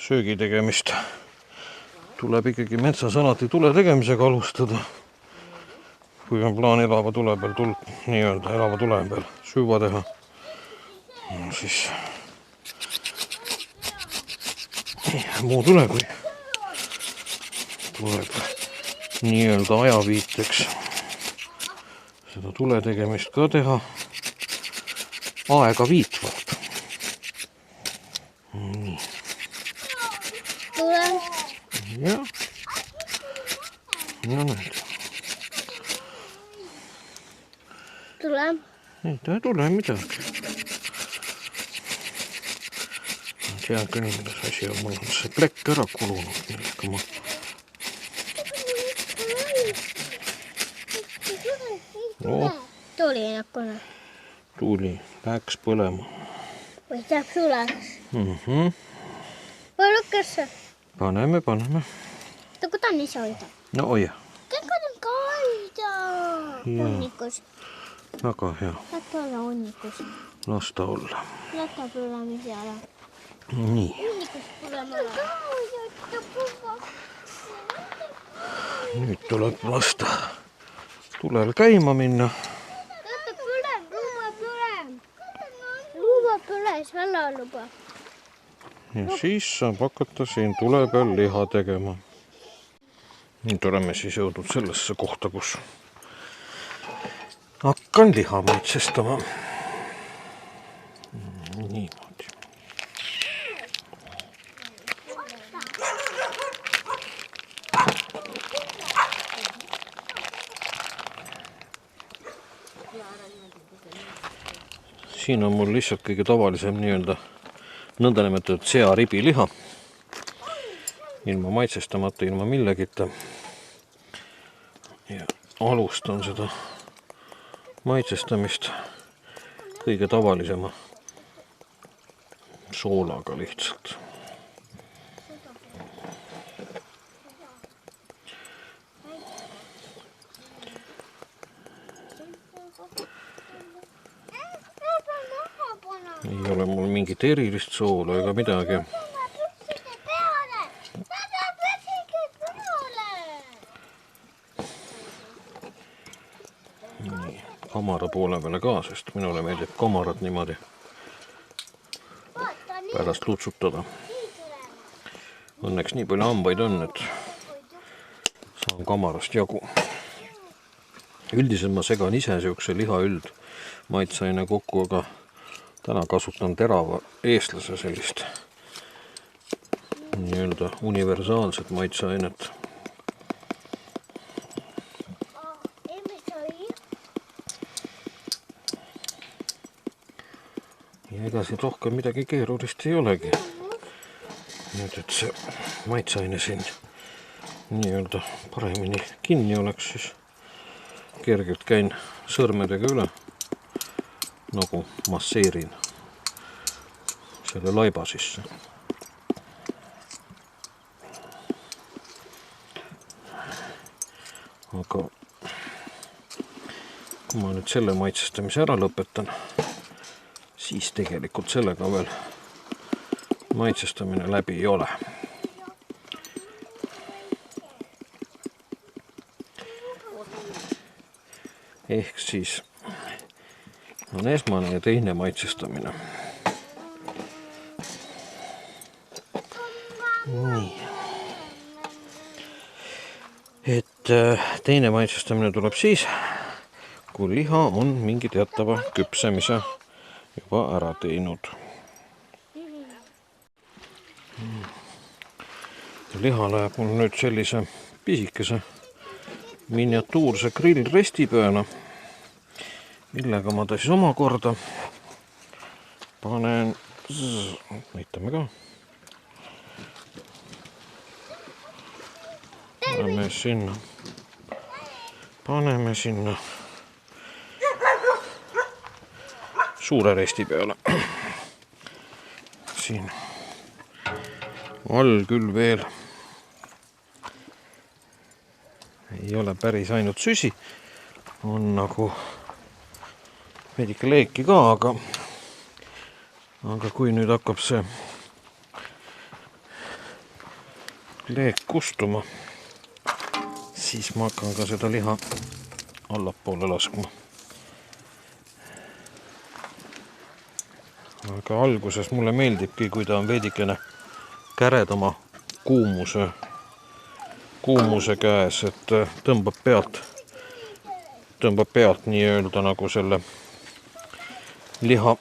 söögi tegemist. Tuleb ikkagi metsas alati tule tegemisega alustada. Kui on plaan elava tule peal, nii-öelda elava tule peal süüa teha, siis muu tule, kui tuleb nii-öelda ajaviiteks seda tule tegemist ka teha aega viitvalt. Nii. Tule. Ja. Ja nüüd. Tule. Ei tule midagi. Tean küll, milles asi on. Mul on see plekk ära kulunud, millega ma... Tuli nakkuna. Tuli, läks põlema. Või saab sulaks. Või lukkasse. Paneme. Kuta on ise hoida. No oja. Kõik on ka hoida. Hunnikus. Väga hea. Jätta olla hunnikus. Las ta olla. Jätta põlemise ära. Nii. Hunnikus põlema ära. Nüüd tuleb lasta tulel käima minna. Luba põles, välja luba. Ja siis saab hakata siin tule peal liha tegema. Nüüd oleme siis jõudnud sellesse kohta, kus hakkan liha maitsestama. Niimoodi. Siin on mul lihtsalt kõige tavalisem nii-öelda nõndanimetatud searibiliha. Ilma maitsestamata, ilma millegita. Ja alustan seda maitsestamist kõige tavalisema soolaga lihtsalt. Ei ole mul mingit erilist soola ega midagi. Nii, kamara poole peale ka, sest minule meeldib kamarat niimoodi pärast lutsutada. Õnneks nii palju hambaid on, et saan kamarast jagu. Üldiselt ma segan ise siukse liha maitsaine kokku, aga täna kasutan terava eestlase sellist nii-öelda universaalset maitseainet. Ja ega siin rohkem midagi keerulist ei olegi. Nüüd, et see maitseaine siin nii-öelda paremini kinni oleks, siis kergelt käin sõrmedega üle. Nagu masseerin selle laiba sisse. Aga kui ma nüüd selle maitsestamise ära lõpetan, siis tegelikult sellega veel maitsestamine läbi ei ole. Ehk siis on esmane ja teine maitsestamine. Nii. Et teine maitsestamine tuleb siis, kui liha on mingi teatava küpsemise juba ära teinud. Liha läheb mul nüüd sellise pisikese miniatuurse grillresti peale, millega ma ta siis omakorda panen, näitame ka, paneme sinna suure resti peale. Siin all küll veel ei ole päris ainult süsi, on nagu veidike leeki ka, aga kui nüüd hakkab see leek kustuma, siis ma hakkan ka seda liha allapoole laskma. Aga alguses mulle meeldibki, kui ta on veidikene käredama kuumuse käes, et tõmbab pealt nii-öelda nagu selle liha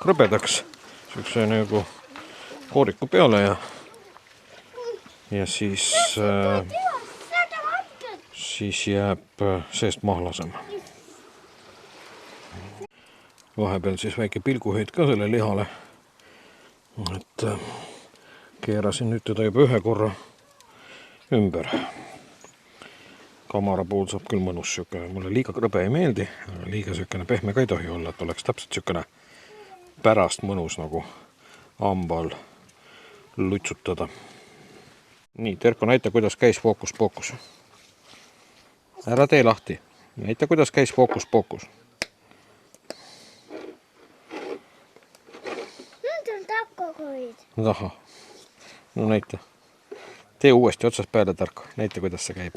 krõbedaks, siukse nagu kooriku peale ja siis jääb seest mahlasem. Vahepeal siis väike pilguheit ka selle lihale, et keerasin nüüd teda juba ühe korra ümber. Kamara pool saab küll mõnus siuke, mulle liiga krõbe ei meeldi, liiga siukene pehme ka ei tohi olla, et oleks täpselt siukene pärast mõnus nagu hambal lutsutada. Nii, Terko, näita, kuidas käis fookus-pookus. Ära tee lahti. Näita, kuidas käis fookus-pookus. Nüüd on takkohoid. Ahah. No näita. Tee uuesti otsast peale, Terko. Näita, kuidas see käib.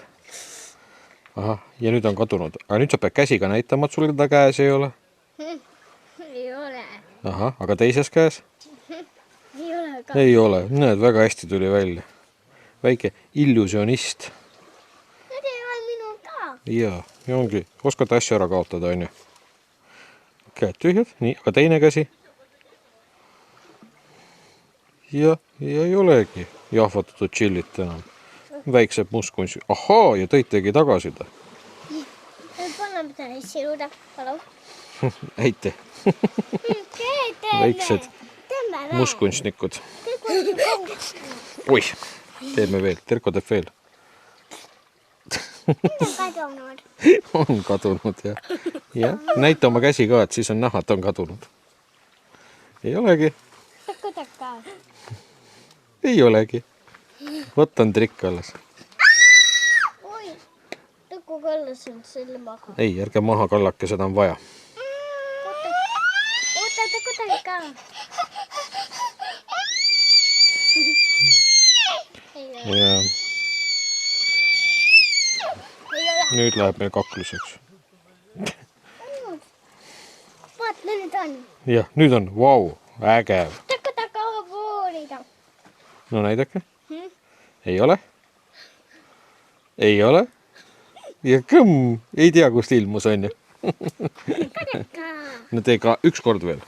Ahah, ja nüüd on kadunud. Aga nüüd sa pead käsiga näitama, et sul ta käes ei ole. Ei ole. Ahah, aga teises käes? Ei ole ka. Ei ole. Näed, väga hästi tuli välja. Väike illusionist. Need ei ole minu ka. Ja ongi. Oskad asju ära kaotada, on ju? Käed tühjad. Nii, aga teine käsi. Ja ei olegi jahvatatud chillit enam. Väiksed mustkunsti. Ahaa, ja tõitegi tagasi ta. Paneme ta siuda. Palun. Äite. Väiksed mustkunstnikud. Oih, teeme veel. Terko teeb veel. Kadunud. On kadunud, jah. Ja, näita oma käsi ka, et siis on näha, et on kadunud. Ei olegi. Taka. Ei olegi. Võtan trikk alles. Oi, tõkku kallas on silmaga. Ei, ärge maha kallake, seda on vaja. Oota, tõkku ka. Ja nüüd läheb meil kakluseks. Vaat, nüüd on. Jah, nüüd on. Vau, äge. Tõkku poolida. No näidake. Ei ole? Ei ole? Ja kõmm, ei tea, kust ilmus, on ju. No tee ka üks kord veel.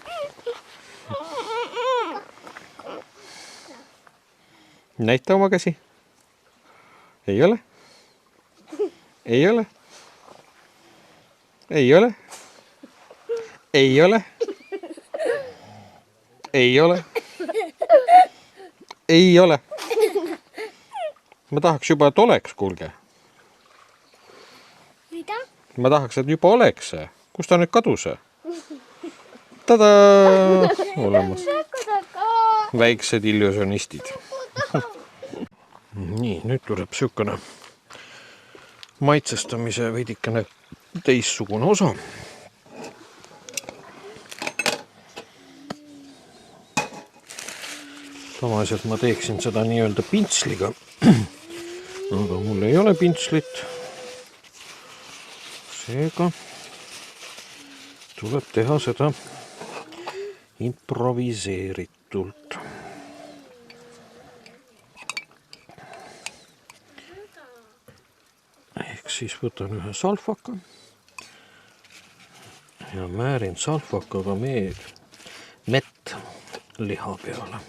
Näita oma käsi. Ei ole? Ei ole? Ei ole? Ei ole? Ei ole? Ei ole? Ma tahaks juba, et oleks, kuulge. Mida? Ma tahaks, et juba oleks see. Kus ta nüüd kadus? Tadaa! Olemas. Väiksed illusionistid. Nii, nüüd tuleb siukene maitsestamise veidikene teissugune osa. Tavaliselt ma teeksin seda nii-öelda pintsliga, aga mul ei ole pintslit. Seega tuleb teha seda improviseeritult. Ehk siis võtan ühe salfaka ja määrin salfakaga mett liha peale.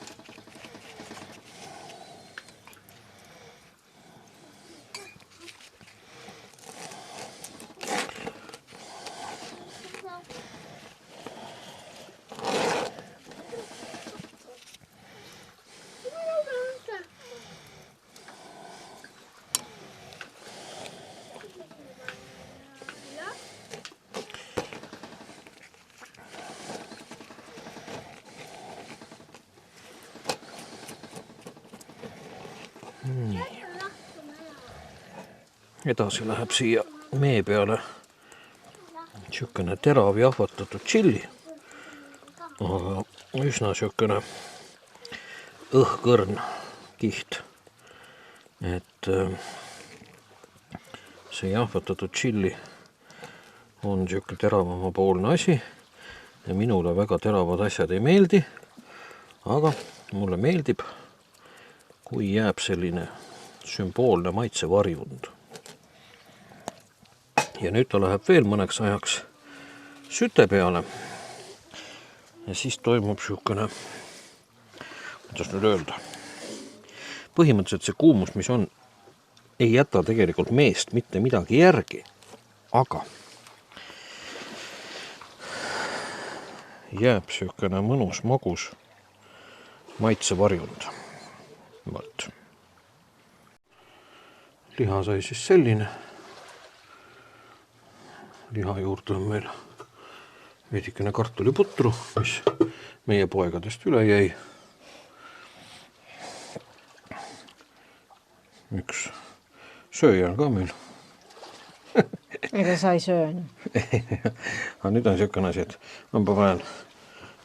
Edasi läheb siia mee peale siukene terav jahvatatud tšilli, aga üsna siukene õhkõrn kiht et see jahvatatud tšilli on niisugune teravamapoolne asi ja minule väga teravad asjad ei meeldi, aga mulle meeldib, kui jääb selline sümboolne maitsevarjund. Ja nüüd ta läheb veel mõneks ajaks süte peale ja siis toimub niisugune, kuidas nüüd öelda, põhimõtteliselt see kuumus, mis on, ei jäta tegelikult meest mitte midagi järgi, aga jääb niisugune mõnus magus maitsevarjund. Võt. Liha sai siis selline. Liha juurde on meil veidikene kartuliputru, mis meie poegadest üle jäi. Üks sööja on ka meil. Ega sa ei söö. Aga nüüd on niisugune asi, et ma panen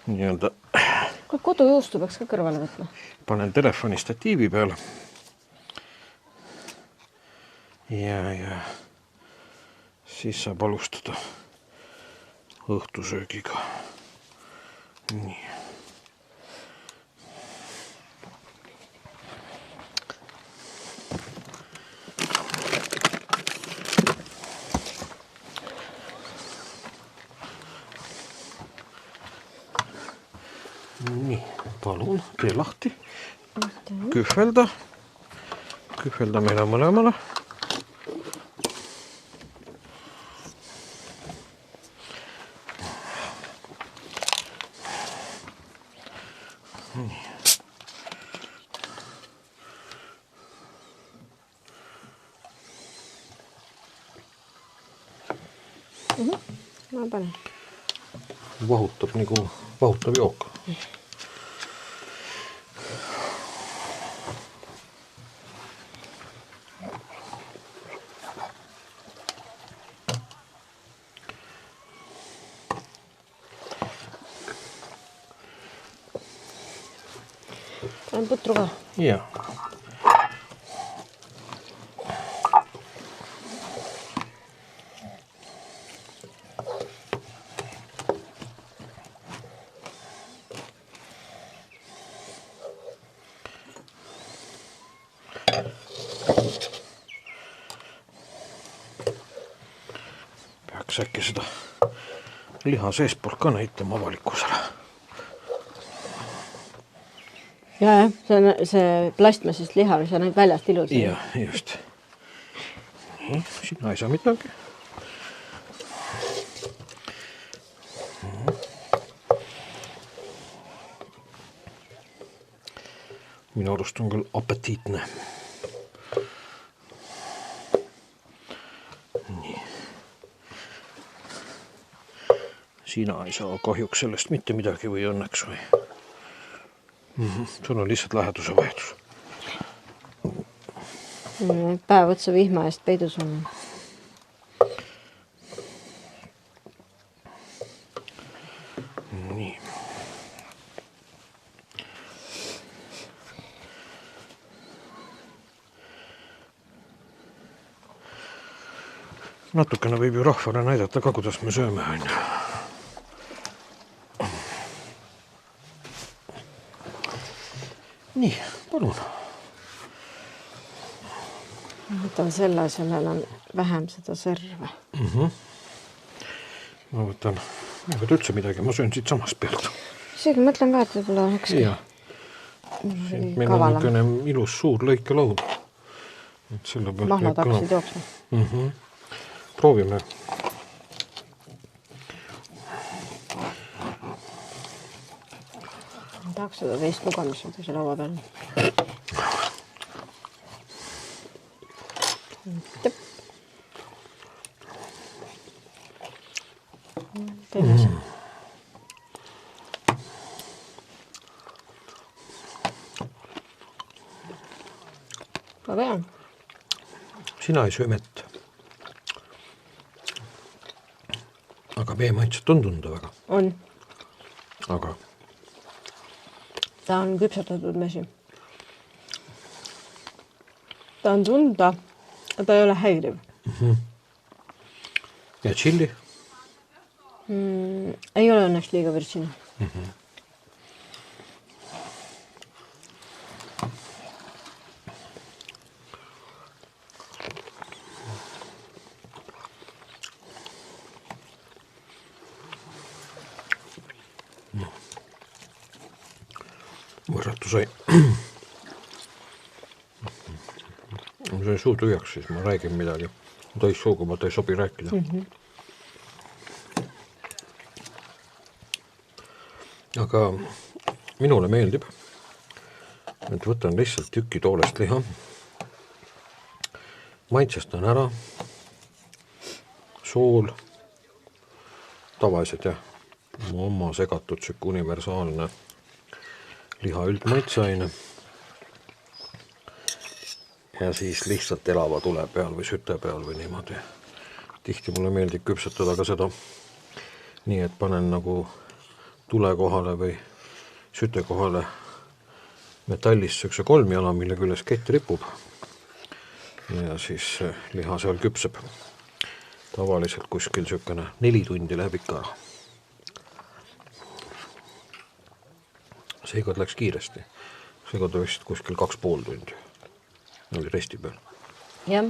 nii-öelda... Kodujuustu peaks ka kõrvale võtma. Panen telefoni statiivi peale. Ja siis saab alustada õhtusöögiga. Nii. Nii, palun, tee lahti. Kühvelda. Kühvelda meile mõlemale. Nii. Ma panen. Vahutab nagu vahutav jook. Panen putru ka. Jaa. Peaks äkki seda liha seespoolt ka näitama avalikkusele. Ja, see plastmasist liha, mis on väljast ilus. Ja, just. Nii, sina ei saa midagi. Minu arust on küll apetiitne. Nii. Sina ei saa kahjuks sellest mitte midagi või õnneks või? Sul on lihtsalt läheduse vahetus. Päev otsa vihma eest peidus on. Nii. Natukene võib ju rahvale näidata ka, kuidas me sööme. Nii, palun. Võtan selle, sellel on vähem seda serve. Ma võtan, ei võta üldse midagi, ma söön siit samast pealt. Isegi mõtlen ka, et võib-olla oleks meil on niisugune ilus suur lõikelaud. Mahlad hakkasid jooksma. Proovime. Tahaks seda teist lugemist see laua peal. Teine see. Väga hea. Sina ei söö mett. Aga meie maitset on tunda väga. On. Aga ta on küpsetatud mesi. ta on tunda, aga ta ei ole häiriv. Ja tšilli? Ei ole õnneks liiga virtsina. Võrratu sai. Ma sain suu tühjaks, siis ma räägin midagi. Täis suugumata ei sobi rääkida. Aga minule meeldib, et võtan lihtsalt tüki toolest liha. Maitsestan ära. Sool. Tavaliselt jah. Oma segatud siuke universaalne liha üldmaitseaine. Ja siis lihtsalt elava tule peal või süte peal või niimoodi. Tihti mulle meeldib küpsetada ka seda nii, et panen nagu tule kohale või süte kohale metallist sökse kolmjala, mille küljes kett ripub. Ja siis liha seal küpseb. Tavaliselt kuskil sökene 4 tundi läheb ikka ära. Seekord läks kiiresti. Seekord vist kuskil 2,5 tundi. Oli resti peal. Jah.